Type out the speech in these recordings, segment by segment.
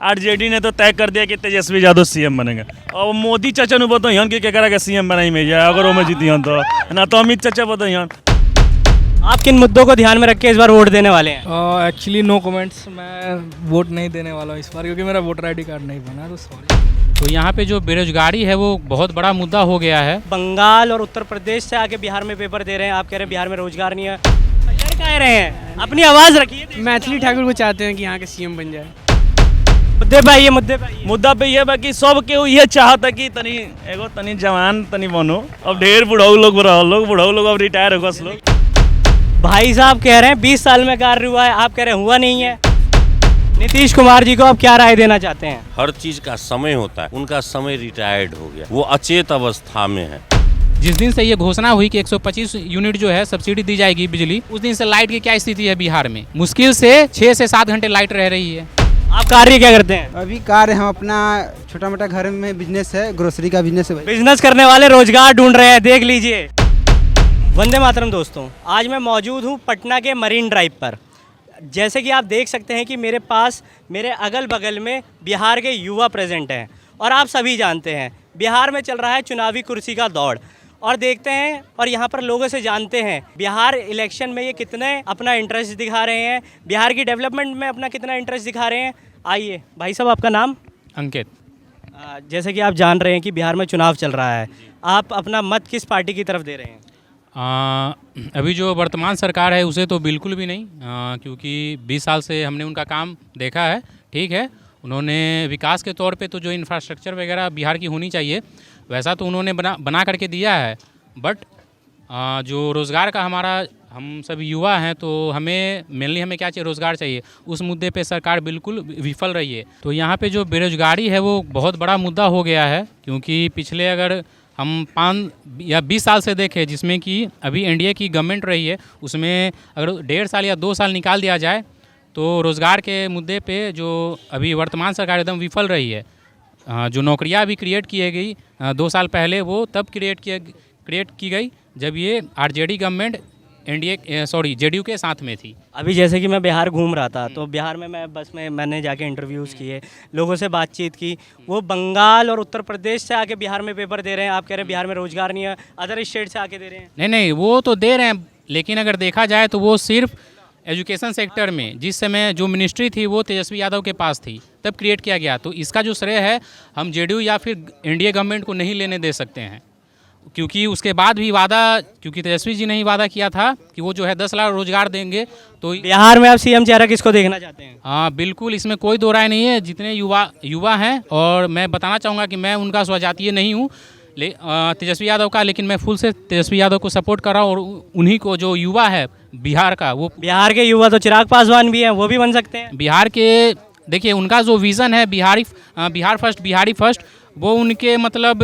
RJD ने तो तय कर दिया कि तेजस्वी यादव सीएम बनेगा। और मोदी चाचा ने बताइए कि केकरा के सीएम बनाई में जाए अगर वो में जीती तो, ना तो अमित चाचा बताइए। आप किन मुद्दों को ध्यान में रख के इस बार वोट देने वाले हैं? एक्चुअली नो कमेंट्स, मैं वोट नहीं देने वाला हूँ इस बार क्योंकि मेरा वोटर आईडी कार्ड नहीं बना, तो सॉरी। तो यहाँ पे जो बेरोजगारी है वो बहुत बड़ा मुद्दा हो गया है। बंगाल और उत्तर प्रदेश से आके बिहार में पेपर दे रहे हैं, आप कह रहे हैं बिहार में रोजगार नहीं है, लड़ कह रहे हैं? अपनी आवाज़ रखिए। मैथिली ठाकुर को चाहते हैं कि यहाँ के सीएम बन जाए। मुद्दे पे आइए, मुद्दे पे आइए। मुद्दा पे ये बा कि सब केहू ये चाहता कि तनी जवान तनी बनो। अब ढेर बुढ़ऊ लोग अब रिटायर हो गए लोग। भाई साहब कह रहे हैं 20 साल में कार्य हुआ है, आप कह रहे हैं हुआ नहीं है। नीतीश कुमार जी को आप क्या राय देना चाहते हैं? हर चीज का समय होता है, उनका समय रिटायर्ड हो गया, वो अचेत अवस्था में है। जिस दिन से ये घोषणा हुई कि 125 यूनिट जो है सब्सिडी दी जाएगी बिजली, उस दिन से लाइट की क्या स्थिति है बिहार में? मुश्किल से 6 से 7 घंटे लाइट रह रही है। आप कार्य क्या करते हैं? अभी कार्य हम अपना छोटा मोटा घर में बिजनेस है, ग्रोसरी का बिजनेस है। बिजनेस करने वाले रोजगार ढूंढ रहे हैं, देख लीजिए। वंदे मातरम दोस्तों, आज मैं मौजूद हूँ पटना के मरीन ड्राइव पर। जैसे कि आप देख सकते हैं कि मेरे पास मेरे अगल बगल में बिहार के युवा प्रेजेंट हैं और आप सभी जानते हैं बिहार में चल रहा है चुनावी कुर्सी का दौड़। और देखते हैं और यहाँ पर लोगों से जानते हैं बिहार इलेक्शन में ये कितने अपना इंटरेस्ट दिखा रहे हैं, बिहार की डेवलपमेंट में अपना कितना इंटरेस्ट दिखा रहे हैं। आइए भाई साहब, आपका नाम? अंकित। जैसे कि आप जान रहे हैं कि बिहार में चुनाव चल रहा है, आप अपना मत किस पार्टी की तरफ दे रहे हैं? अभी जो वर्तमान सरकार है उसे तो बिल्कुल भी नहीं, क्योंकि 20 साल से हमने उनका काम देखा है। ठीक है, उन्होंने विकास के तौर पे तो जो इंफ्रास्ट्रक्चर वगैरह बिहार की होनी चाहिए वैसा तो उन्होंने बना करके दिया है, बट जो रोज़गार का हमारा, हम सभी युवा हैं तो हमें हमें क्या चाहिए? रोज़गार चाहिए। उस मुद्दे पे सरकार बिल्कुल विफल रही है। तो यहाँ पे जो बेरोजगारी है वो बहुत बड़ा मुद्दा हो गया है, क्योंकि पिछले अगर हम 5 या 20 साल से देखें, जिसमें कि अभी एनडीए की गवर्नमेंट रही है, उसमें अगर 1.5 साल या 2 साल निकाल दिया जाए तो रोज़गार के मुद्दे पे जो अभी वर्तमान सरकार एकदम विफल रही है। जो नौकरियां भी क्रिएट की गई 2 साल पहले, वो तब क्रिएट की गई जब ये आरजेडी गवर्नमेंट जेडीयू के साथ में थी। अभी जैसे कि मैं बिहार घूम रहा था तो बिहार में मैं बस में मैंने जाके इंटरव्यूज़ किए, लोगों से बातचीत की। वो बंगाल और उत्तर प्रदेश से आके बिहार में पेपर दे रहे हैं, आप कह रहे हैं बिहार में रोजगार नहीं है, अदर स्टेट से आके दे रहे हैं। नहीं, वो तो दे रहे हैं, लेकिन अगर देखा जाए तो वो सिर्फ एजुकेशन सेक्टर में, जिस समय जो मिनिस्ट्री थी वो तेजस्वी यादव के पास थी, तब क्रिएट किया गया। तो इसका जो श्रेय है हम जेडीयू या फिर एनडीए गवर्नमेंट को नहीं लेने दे सकते हैं, क्योंकि उसके बाद भी क्योंकि तेजस्वी जी ने ही वादा किया था कि वो जो है 10 लाख रोजगार देंगे। तो बिहार में आप सीएम चेहरा किसको देखना चाहते हैं? हाँ, बिल्कुल, इसमें कोई दो राय नहीं है। जितने युवा हैं, और मैं बताना चाहूँगा कि मैं उनका स्वजातीय नहीं हूँ तेजस्वी यादव का, लेकिन मैं फुल से तेजस्वी यादव को सपोर्ट कर रहा हूँ। और उन्हीं को जो युवा है बिहार का, वो बिहार के युवा तो चिराग पासवान भी हैं, वो भी बन सकते हैं। बिहार के देखिए, उनका जो विज़न है बिहार फर्स्ट, बिहारी फर्स्ट, वो उनके मतलब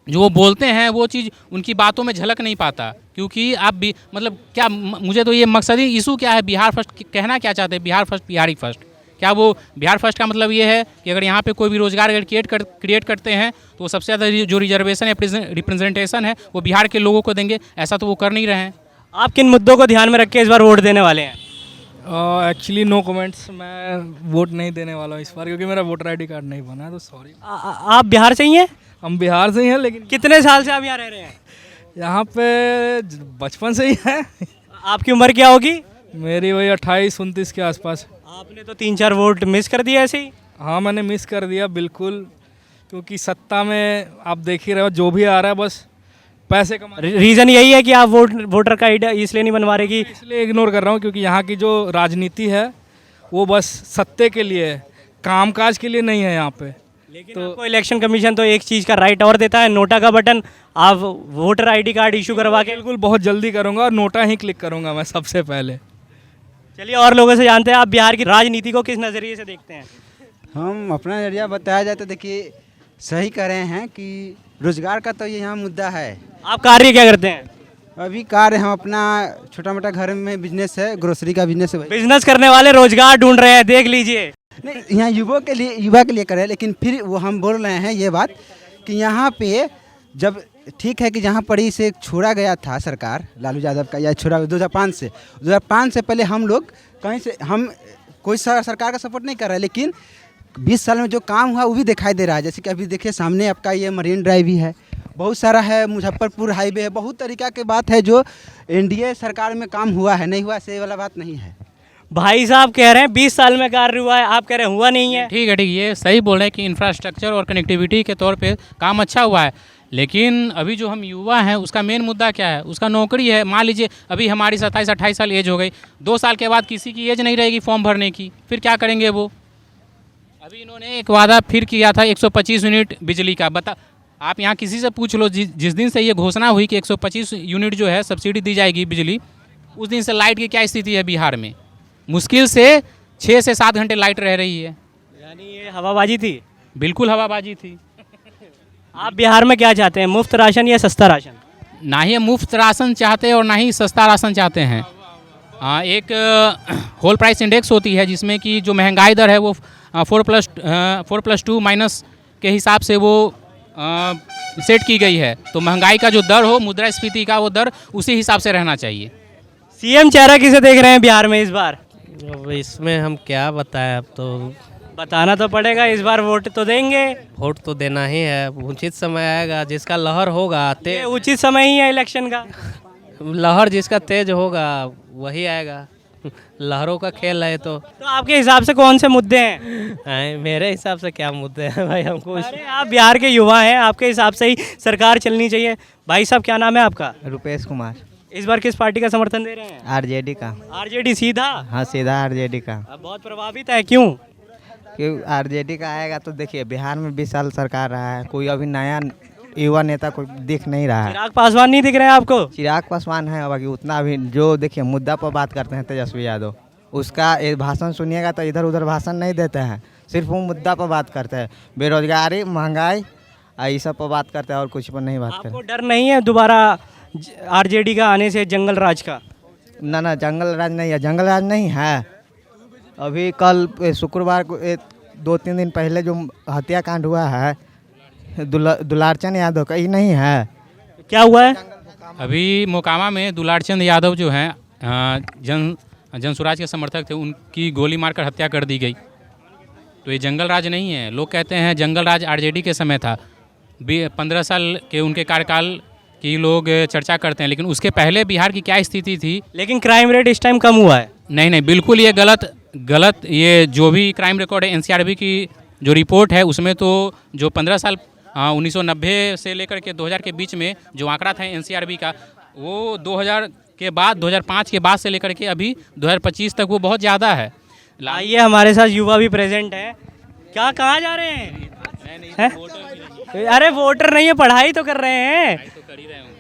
जो वो बोलते हैं वो चीज़ उनकी बातों में झलक नहीं पाता। क्योंकि आप भी मतलब क्या, मुझे तो ये मकसदी इशू क्या है, बिहार फर्स्ट कहना क्या चाहते हैं? बिहार फर्स्ट, बिहारी फर्स्ट, क्या वो बिहार फर्स्ट का मतलब ये है कि अगर यहाँ पे कोई भी रोज़गार अगर क्रिएट करते हैं तो सबसे ज़्यादा जो रिजर्वेशन या रिप्रेजेंटेशन है वो बिहार के लोगों को देंगे? ऐसा तो वो कर नहीं रहे हैं। आप किन मुद्दों को ध्यान में रख के इस बार वोट देने वाले हैं? एक्चुअली नो कमेंट्स, मैं वोट नहीं देने वाला हूँ इस बार क्योंकि मेरा वोटर आईडी कार्ड नहीं बना, तो सॉरी। आप बिहार से ही हैं? हम बिहार से ही हैं, लेकिन कितने साल से आप यहाँ रह रहे हैं? यहाँ पे बचपन से ही है। आपकी उम्र क्या होगी? मेरी वही 28-29 के आसपास। आपने तो 3-4 वोट मिस कर दिया ऐसे ही। हाँ, मैंने मिस कर दिया बिल्कुल, क्योंकि सत्ता में आप देख ही रहे हो जो भी आ रहा है बस पैसे कमा। रीज़न यही है कि आप वोटर का आईडी इसलिए नहीं बनवा रहे? कि इसलिए इग्नोर कर रहा हूँ क्योंकि यहाँ की जो राजनीति है वो बस सत्ते के लिए है, कामकाज के लिए नहीं है यहाँ पे। लेकिन तो आपको इलेक्शन कमीशन तो एक चीज़ का राइट और देता है, नोटा का बटन। आप वोटर आईडी कार्ड इशू करवा के बिल्कुल बहुत जल्दी करूँगा और नोटा ही क्लिक करूँगा मैं सबसे पहले। चलिए, और लोगों से जानते हैं आप बिहार की राजनीति को किस नज़रिए से देखते हैं? हम अपना नजरिया बताया जाए तो देखिए, सही कह रहे हैं कि रोजगार का तो ये यहाँ मुद्दा है। आप कार्य क्या करते हैं? अभी कार्य हम अपना छोटा मोटा घर में बिजनेस है, ग्रोसरी का बिजनेस है। बिजनेस करने वाले रोजगार ढूंढ रहे हैं, देख लीजिए। नहीं, यहाँ युवा के लिए करें, लेकिन फिर वो हम बोल रहे हैं ये बात कि यहाँ पे जब ठीक है कि जहाँ पड़ी से छोड़ा गया था सरकार लालू यादव का, या छोड़ा 2005 से पहले हम लोग कहीं से, हम कोई सरकार का सपोर्ट नहीं कर रहे, लेकिन 20 साल में जो काम हुआ वो भी दिखाई दे रहा है। जैसे कि अभी देखिए सामने आपका ये मरीन ड्राइव भी है, बहुत सारा है, मुजफ्फरपुर हाईवे है, बहुत तरीका के बात है जो एनडीए सरकार में काम हुआ है, नहीं हुआ से वाला बात नहीं है। भाई साहब कह रहे हैं 20 साल में कार्य हुआ है, आप कह रहे हैं हुआ नहीं है। ठीक है, ये सही बोल रहे हैं कि इंफ्रास्ट्रक्चर और कनेक्टिविटी के तौर पे काम अच्छा हुआ है, लेकिन अभी जो हम युवा हैं उसका मेन मुद्दा क्या है? उसका नौकरी है। मान लीजिए अभी हमारी 27-28 साल एज हो गई, 2 साल के बाद किसी की एज नहीं रहेगी फॉर्म भरने की, फिर क्या करेंगे वो? अभी इन्होंने एक वादा फिर किया था 125 यूनिट बिजली का। बता, आप यहाँ किसी से पूछ लो, जिस दिन से ये घोषणा हुई कि 125 यूनिट जो है सब्सिडी दी जाएगी बिजली, उस दिन से लाइट की क्या स्थिति है बिहार में? मुश्किल से 6 से 7 घंटे लाइट रह रही है। यानी ये हवाबाजी थी। बिल्कुल हवाबाजी थी। आप बिहार में क्या चाहते हैं, मुफ्त राशन या सस्ता राशन? ना ही मुफ्त राशन चाहते हैं और ना ही सस्ता राशन चाहते हैं। एक होल प्राइस इंडेक्स होती है जिसमें कि जो महंगाई दर है वो 4+2 माइनस के हिसाब से वो सेट की गई है। तो महंगाई का जो दर हो, मुद्रास्फीति का वो दर उसी हिसाब से रहना चाहिए। सीएम चेहरा किसे देख रहे हैं बिहार में इस बार? अब इसमें हम क्या बताएं, अब तो बताना तो पड़ेगा, इस बार वोट तो देंगे। वोट तो देना ही है। उचित समय आएगा, जिसका लहर होगा ये उचित समय ही है इलेक्शन का। लहर जिसका तेज होगा वही आएगा। लहरों का खेल है तो आपके हिसाब से कौन से मुद्दे हैं? मेरे हिसाब से क्या मुद्दे हैं भाई, हमको अरे आप बिहार के युवा हैं, आपके हिसाब से ही सरकार चलनी चाहिए। भाई साहब क्या नाम है आपका? रुपेश कुमार। इस बार किस पार्टी का समर्थन दे रहे हैं? आरजेडी का। आरजेडी सीधा? हाँ सीधा आरजेडी का। अब बहुत प्रभावित है, क्यों? क्यों आरजेडी का आएगा तो देखिए बिहार में 20 साल सरकार रहा है, कोई अभी नया युवा नेता कोई दिख नहीं रहा है। चिराग पासवान नहीं दिख रहे हैं आपको? चिराग पासवान है, बाकी उतना अभी जो देखिए मुद्दा पर बात करते हैं तेजस्वी यादव, उसका भाषण सुनिएगा तो इधर उधर भाषण नहीं देते हैं, सिर्फ वो मुद्दा पर बात करते हैं, बेरोजगारी, महंगाई, ये सब पर बात करते हैं और कुछ पर नहीं बात करते। आपको डर नहीं है दोबारा आरजेडी का आने से, जंगल राज का? ना जंगल राज नहीं है, जंगल राज नहीं है। अभी कल शुक्रवार को 2-3 दिन पहले जो हत्याकांड हुआ है दुलारचंद यादव का, ये नहीं है। क्या हुआ है? अभी मोकामा में दुलारचंद यादव जो हैं जनसुराज के समर्थक थे, उनकी गोली मारकर हत्या कर दी गई। तो ये जंगल राज नहीं है। लोग कहते हैं जंगल राज आरजेडी के समय था, 15 साल के उनके कार्यकाल की लोग चर्चा करते हैं, लेकिन उसके पहले बिहार की क्या स्थिति थी? लेकिन क्राइम रेट इस टाइम कम हुआ है। नहीं, बिल्कुल ये गलत ये जो भी क्राइम रिकॉर्ड है, एनसीआरबी की जो रिपोर्ट है उसमें तो जो 15 साल 1990 से लेकर के 2000 के बीच में जो आंकड़ा था एनसीआरबी का, वो 2000 के बाद 2005 के बाद से लेकर के अभी 2025 तक वो बहुत ज़्यादा है। आइए, हमारे साथ युवा भी प्रेजेंट हैं। क्या, कहाँ जा रहे हैं? अरे वोटर नहीं है, पढ़ाई तो कर रहे हैं।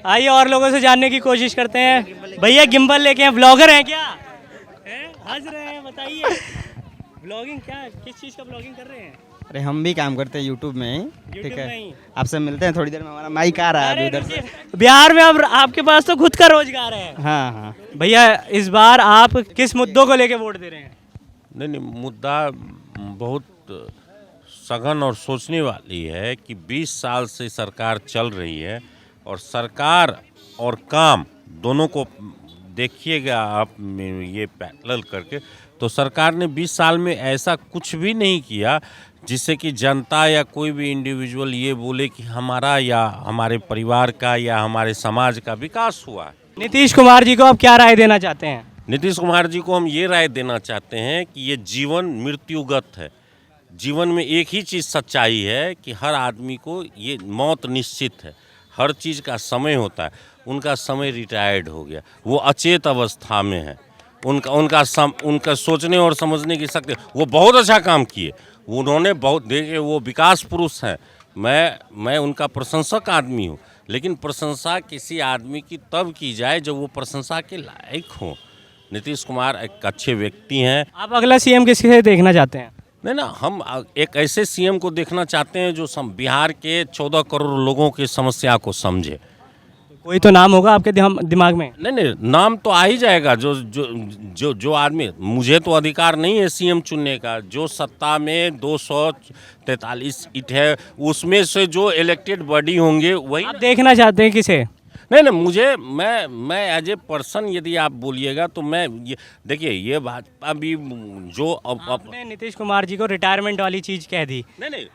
आइए और लोगों से जानने की कोशिश करते हैं। भैया गिम्बल लेके हैं, ब्लॉगर हैं क्या? हंस रहे हैं, बताइए ब्लॉगिंग क्या, किस चीज़ का ब्लॉगिंग कर रहे हैं? अरे हम भी काम करते हैं यूट्यूब में ही, ठीक YouTube में है। ही? आपसे मिलते हैं थोड़ी देर में, हमारा माइक आ रहा है अभी उधर से। बिहार में अब आपके पास तो खुद का रोजगार है। हाँ। भैया इस बार आप किस मुद्दों को लेके वोट दे रहे हैं? नहीं, मुद्दा बहुत सघन और सोचने वाली है कि 20 साल से सरकार चल रही है और सरकार और काम दोनों को देखिएगा आप ये पैरेलल करके, तो सरकार ने 20 साल में ऐसा कुछ भी नहीं किया जिससे कि जनता या कोई भी इंडिविजुअल ये बोले कि हमारा या हमारे परिवार का या हमारे समाज का विकास हुआ है। नीतीश कुमार जी को आप क्या राय देना चाहते हैं? नीतीश कुमार जी को हम ये राय देना चाहते हैं कि ये जीवन मृत्युगत है। जीवन में एक ही चीज़ सच्चाई है कि हर आदमी को ये मौत निश्चित है, हर चीज़ का समय होता है। उनका समय रिटायर्ड हो गया, वो अचेत अवस्था में है। उनका सोचने और समझने की शक्ति, वो बहुत अच्छा काम किए, उन्होंने बहुत देखे, वो विकास पुरुष हैं। मैं उनका प्रशंसक आदमी हूँ, लेकिन प्रशंसा किसी आदमी की तब की जाए जब वो प्रशंसा के लायक हो। नीतीश कुमार एक अच्छे व्यक्ति हैं। आप अगला सीएम किसे देखना चाहते हैं? नहीं ना, हम एक ऐसे सीएम को देखना चाहते हैं जो बिहार के 14 करोड़ लोगों की समस्या को समझे। कोई तो नाम होगा आपके दिमाग में? नहीं, नाम तो आ ही जाएगा। जो आदमी, मुझे तो अधिकार नहीं है सीएम चुनने का। जो सत्ता में 243 सीट है उसमें से जो इलेक्टेड बॉडी होंगे वही आप देखना चाहते हैं किसे? नहीं मुझे मैं एज ए पर्सन यदि आप बोलिएगा तो मैं ये देखिए ये बात अभी जो आपने नीतीश कुमार जी को रिटायरमेंट वाली चीज़ कह दी। नहीं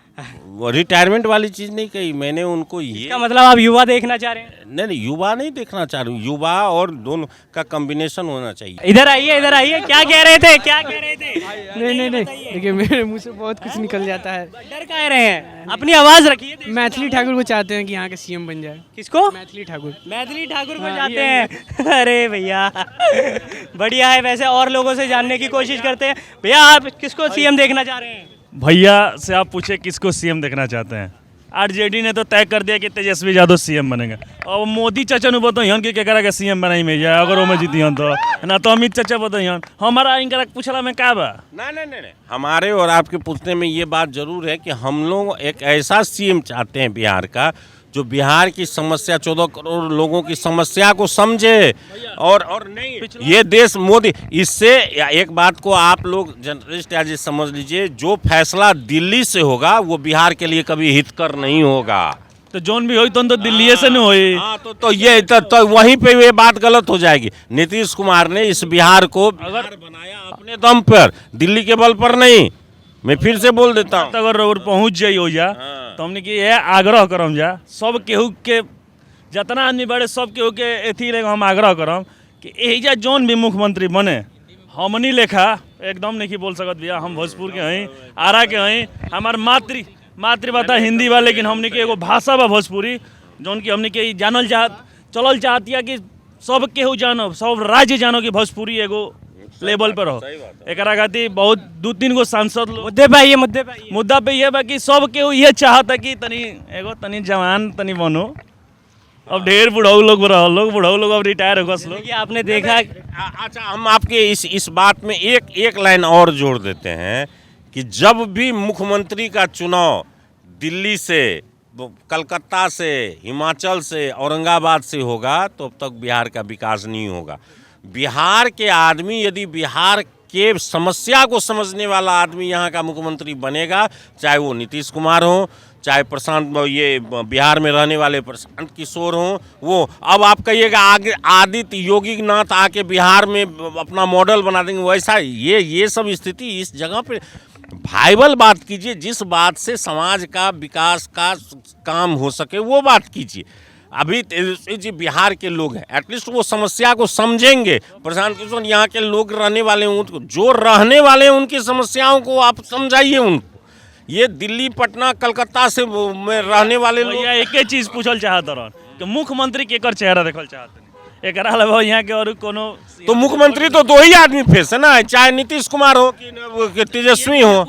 वो रिटायरमेंट वाली चीज़ नहीं कही मैंने उनको, ये इसका मतलब आप युवा देखना चाह रहे हैं? नहीं युवा नहीं देखना चाह रहा हूँ, युवा और दोनों का कॉम्बिनेशन होना चाहिए। इधर आइए, क्या कह रहे थे? नहीं देखिए मेरे मुंह से बहुत कुछ निकल जाता है। डर कह रहे हैं, अपनी आवाज़ रखिए। मैथिली ठाकुर को चाहते हैं कि यहाँ के सीएम बन जाए। किसको? मैथिली ठाकुर। मैथिली ठाकुर को हाँ, चाहते हैं। अरे भैया बढ़िया है। वैसे और लोगों से जानने की कोशिश करते हैं। भैया आप किसको सीएम देखना चाह रहे हैं? भैया से आप पूछे किसको सीएम देखना चाहते हैं। आरजेडी ने तो तय कर दिया कि तेजस्वी यादव सीएम बनेगा। और मोदी चाचा ने बताइए कि केकरा के सीएम बनाई में जाए अगर वो में जीतियन तो, ना तो अमित चाचा बताइए। हमारा इनका पूछला में का बा? नहीं हमारे और आपके पूछने में ये बात जरूर है कि हम लोग एक ऐसा सीएम चाहते हैं बिहार का जो बिहार की समस्या 14 करोड़ लोगों की समस्या को समझे और नहीं ये देश मोदी। इससे एक बात को आप लोग जर्नलिस्ट आज समझ लीजिए, जो फैसला दिल्ली से होगा वो बिहार के लिए कभी हितकर नहीं होगा। तो जोन भी होई तो दिल्ली से नहीं होई। हाँ तो ये तो वहीं पे ये बात गलत हो जाएगी। नीतीश कुमार ने इस बिहार को बिहार बनाया अपने दम पर, दिल्ली के बल पर नहीं। मैं फिर से बोल देता हूँ, अगर रोड पहुँच जाई हो जा तो हमने कि ये आग्रह करम जा सब केहू के जितना आदमी बड़े सब केहू के एथी ले हम आग्रह करम कि एहिजा जोन भी मुख्यमंत्री बने हमनी लेखा एकदम नहीं बोल सकत भैया हम भोजपुर के हई, आरा के हई, हमार मातृभाषा हिंदी बा, लेकिन हमने के एगो भाषा बा भोजपुरी जौन की हमने के जानल चलल चाहतिया कि सब केहू जानो, सब राज्य जानो कि भोजपुरी एगो लेवल पर हो। एक खातिर बहुत 2-3 गो सांसद लोग मुद्दा पे ये बा कि सब केहू ये चाहता कि तनी जवान तनी बनो। अब ढेर बुढ़ाऊ लोग अब रिटायर हो गए लोग। आपने देखा। अच्छा हम आपके इस बात में एक लाइन और जोड़ देते हैं कि जब भी मुख्यमंत्री का चुनाव दिल्ली से, कलकत्ता से, हिमाचल से, औरंगाबाद से होगा तो अब तक बिहार का विकास नहीं होगा। बिहार के आदमी यदि बिहार के समस्या को समझने वाला आदमी यहाँ का मुख्यमंत्री बनेगा, चाहे वो नीतीश कुमार हो, चाहे प्रशांत ये बिहार में रहने वाले प्रशांत किशोर हों, वो अब आप कहिएगा आगे आदित्य योगी नाथ आके बिहार में अपना मॉडल बना देंगे, वैसा ये सब स्थिति इस जगह पे वाइबल बात कीजिए। जिस बात से समाज का विकास का काम हो सके वो बात कीजिए। अभी जी बिहार के लोग हैं, एटलीस्ट वो समस्या को समझेंगे। प्रशांत किशोर यहाँ के लोग रहने वाले हैं, उनको जो रहने वाले हैं उनकी समस्याओं को आप समझाइए उनको। ये दिल्ली, पटना, कलकत्ता से में रहने वाले लोग एक ही चीज पूछल चाहत रहन कि मुख्यमंत्री केकर चेहरा देखल चाहते एकरा अलावा यहाँ के और कोनो तो मुख्यमंत्री तो 2 ही आदमी फेस है ना, चाहे नीतीश कुमार हो कि तेजस्वी हो।